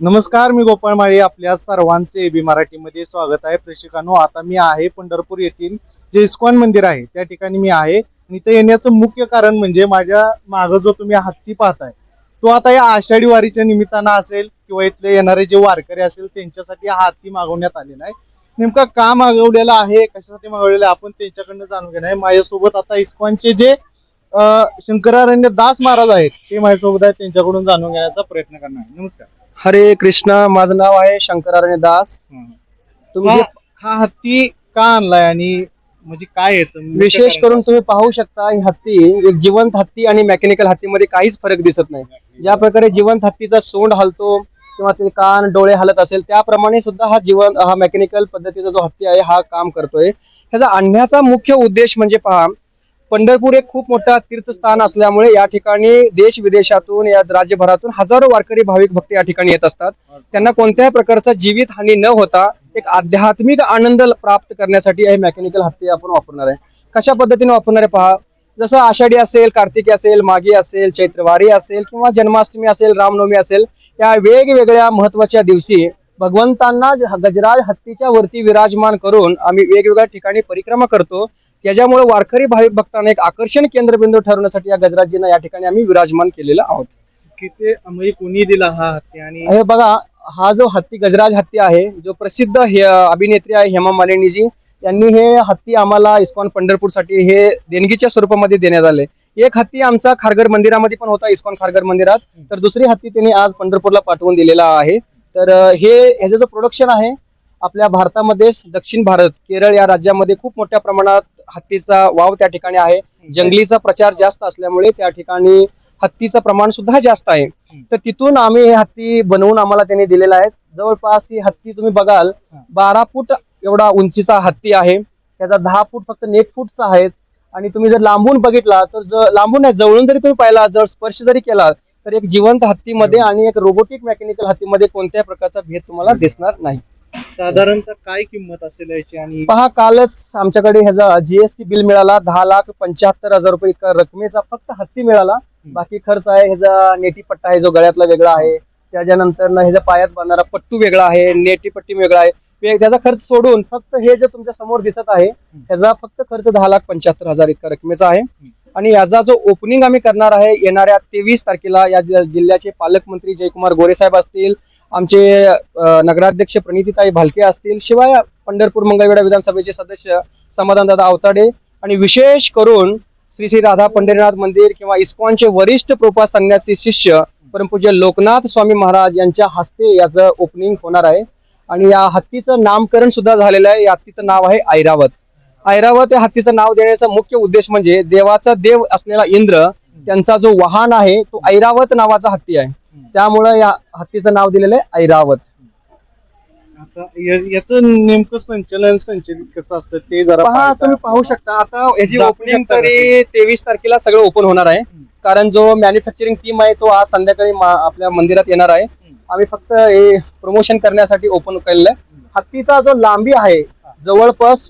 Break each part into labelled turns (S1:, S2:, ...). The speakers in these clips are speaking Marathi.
S1: नमस्कार, मी गोपाळ माळी. आपल्या सर्वांचे एबी मराठीमध्ये स्वागत आहे. प्रेक्षकांनो, आता मी आहे पंढरपूर येथील जे इस्कॉन मंदिर आहे त्या ठिकाणी मी आहे. आणि इथे येण्याचं मुख्य कारण म्हणजे माझ्या मागं जो तुम्ही हत्ती पाहताय तो आता या आषाढी वारीच्या निमित्तानं असेल किंवा इथले येणारे जे वारकरी असेल त्यांच्यासाठी हा हत्ती मागवण्यात आलेला आहे. नेमका का मागवलेला आहे, कशासाठी मागवलेला आहे, आपण त्यांच्याकडनं जाणून घेणार आहे. माझ्यासोबत आता इस्कॉनचे जे शंकरारण्य दास महाराज आहेत ते माझ्यासोबत आहेत, त्यांच्याकडून जाणून घेण्याचा प्रयत्न करणार आहे. नमस्कार.
S2: हरे कृष्ण. माझं नाव आहे शंकरारण्य दास. तुम्ही
S1: हा हा हत्ती का आणलाय आणि म्हणजे काय याचं मुख्य
S2: विशेष
S1: कारण
S2: करून
S1: काय?
S2: तुम्ही पाहू शकता, ही हत्ती एक जिवंत हत्ती आणि मेकॅनिकल हत्तीमध्ये काहीच फरक दिसत नाही. ज्या प्रकारे जिवंत हत्तीचा सोंड हलतो किंवा ते कान डोळे हलत असेल त्याप्रमाणे सुद्धा हा मेकॅनिकल पद्धतीचा जो हत्ती आहे हा काम करतोय. त्याचा आणण्याचा मुख्य उद्देश म्हणजे पहा, पंढरपूर एक खूप मोठा तीर्थस्थान असल्यामुळे या ठिकाणी देश विदेशातून या राज्यभरातून हजारो वारकरी भाविक भक्त या ठिकाणी येत असतात. त्यांना कोणत्याही प्रकारचा जीवित हानी न होता एक आध्यात्मिक आनंद प्राप्त करण्यासाठी हे मेकॅनिकल हत्ती आपण वापरणार आहे. कशा पद्धतीने वापरणार आहे पहा, जसं आषाढी असेल, कार्तिकी असेल, माघी असेल, चैत्रवारी असेल किंवा जन्माष्टमी असेल, रामनवमी असेल, या वेगवेगळ्या महत्वाच्या दिवशी भगवंतांना गजराज हत्तीच्या वरती विराजमान करून आम्ही वेगवेगळ्या ठिकाणी परिक्रमा करतो. त्याच्यामुळे वारकरी भाविक भक्तांना एक आकर्षण केंद्रबिंदू ठरवण्यासाठी या गजराजींना या ठिकाणी आम्ही विराजमान केलेला आहोत.
S1: किती म्हणजे कोणी दिला हा हत्ती आणि
S2: हे बघा, हा जो हत्ती गजराज हत्ती आहे, जो प्रसिद्ध अभिनेत्री आहे हेमा मालिनीजी यांनी हे हत्ती आम्हाला इस्कॉन पंढरपूरसाठी हे देणगीच्या स्वरूपामध्ये देण्यात आले. एक हत्ती आमचा खारघर मंदिरामध्ये पण होता, इस्कॉन खारघर मंदिरात, तर दुसरी हत्ती त्यांनी आज पंढरपूरला पाठवून दिलेला आहे. तर ह्याचं जो प्रोडक्शन आहे आपल्या भारतामध्ये दक्षिण भारत केरळ या राज्यामध्ये खूप मोठ्या प्रमाणात हत्तीचा वाव त्या ठिकाणी आहे. जंगलीचा प्रचार जास्त असल्यामुळे त्या ठिकाणी हत्तीचं प्रमाण सुद्धा जास्त आहे. तर तिथून आम्ही हे हत्ती बनवून आम्हाला त्यांनी दिलेला आहे. जवळपास ही हत्ती तुम्ही बघाल 12 फूट एवढा उंचीचा हत्ती आहे. त्याचा 10 फूट फक्त नेट फूटचा आहे. आणि तुम्ही जर लांबून बघितला तर लांबून नाही, जवळून जरी तुम्ही पाहिला, जर स्पर्श जरी केला तर एक जिवंत हत्तीमध्ये आणि एक रोबोटिक मेकॅनिकल हत्तीमध्ये कोणत्याही प्रकारचा भेद तुम्हाला दिसणार नाही.
S1: साधारणतः काय किंमत असेल याची आणि
S2: पहा, कालच आमच्याकडे ह्याचा जीएसटी बिल मिळाला, 10,75,000 रुपये इतका रकमेचा फक्त हत्ती मिळाला. बाकी खर्च आहे ह्याचा नेटी पट्टा आहे जो गळ्यातला वेगळा आहे, त्याच्यानंतर ह्याच्या पायात बांधणारा पट्टू वेगळा आहे, नेटी पट्टी वेगळा आहे. त्याचा खर्च सोडून फक्त हे जे तुमच्या समोर दिसत आहे त्याचा फक्त खर्च 10,75,000 इतका रकमेचा आहे. आणि याचा जो ओपनिंग आम्ही करणार आहे येणाऱ्या 23 तारखेला, या जिल्ह्याचे पालकमंत्री जयकुमार गोरे साहेब असतील, आमचे नगराध्यक्ष प्रणितीताई भालके असतील, शिवाय पंढरपूर मंगळवेढा विधानसभेचे सदस्य समाधानदादा आवताडे आणि विशेष करून श्री श्री राधा पंढरीनाथ मंदिर किंवा इस्कॉनचे वरिष्ठ प्रोपा संन्यासी शिष्य परमपूज्य लोकनाथ स्वामी महाराज यांच्या हस्ते याचं ओपनिंग होणार आहे. आणि या हत्तीचं नामकरण सुद्धा झालेलं आहे. या हत्तीचं नाव आहे ऐरावत. ऐरावत या हत्तीचं नाव देण्याचा मुख्य उद्देश म्हणजे देवाचा देव असलेला इंद्र त्यांचा जो वाहन आहे तो ऐरावत नावाचा हत्ती आहे, त्यामुळे या हत्तीचं नाव दिलेलं आहे ऐरावत.
S1: आता याचं नेमकं संचलित कसं असतं ते जरा
S2: पहा, तुम्ही पाहू शकता. आता याची ओपनिंग तरी 23 तारखेला सगळं ओपन होणार आहे. कारण जो मॅन्युफॅक्चरिंग टीम आहे तो आज संध्याकाळी आपल्या मंदिरात येणार आहे. आम्ही फक्त हे प्रमोशन करण्यासाठी ओपन केलेलं आहे. हत्तीचा जो लांबी आहे जवळपास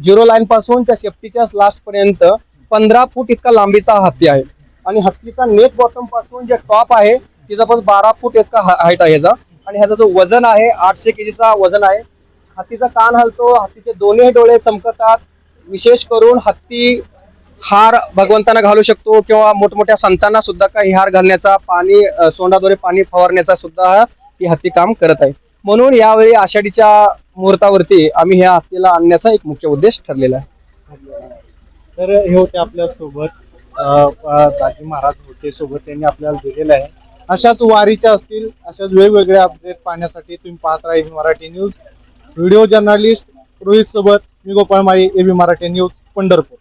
S2: 0 लाईन पासून त्या सेफ्टीच्या लास्ट पर्यंत 15 फूट इतका लांबीचा हा हत्ती आहे. आणि हत्तीचा नेक बॉटम पासून जे टॉप आहे तिचा पण 12 फूट इतका हाईट आहे ह्याचा. आणि ह्याचा जो वजन आहे 800 केजीचा वजन आहे. हत्तीचा कान हलतो, हत्तीचे दोन्ही डोळे चमकतात. विशेष करून हत्ती हार भगवंतांना घालू शकतो किंवा मोठमोठ्या संतांना सुद्धा काही हार घालण्याचा, पाणी सोंडाद्वारे पाणी फवारण्याचा सुद्धा ही हत्ती काम करत आहे. म्हणून यावेळी आषाढीच्या मुहूर्तावरती आम्ही ह्या हत्तीला आणण्याचा एक मुख्य उद्देश ठरलेला आहे.
S1: तर हे होते आपल्या सोबत दाजी महाराज होते सोबत, त्यांनी आपल्याला दिलेलं आहे. अशाच वारीच्या असतील, अशाच वेगवेगळे अपडेट पाहण्यासाठी तुम्ही पाहत राहा AB Marathi news. Video journalist Rohit सोबत मी गोपाळ माळी, एबी मराठी न्यूज, पंढरपूर.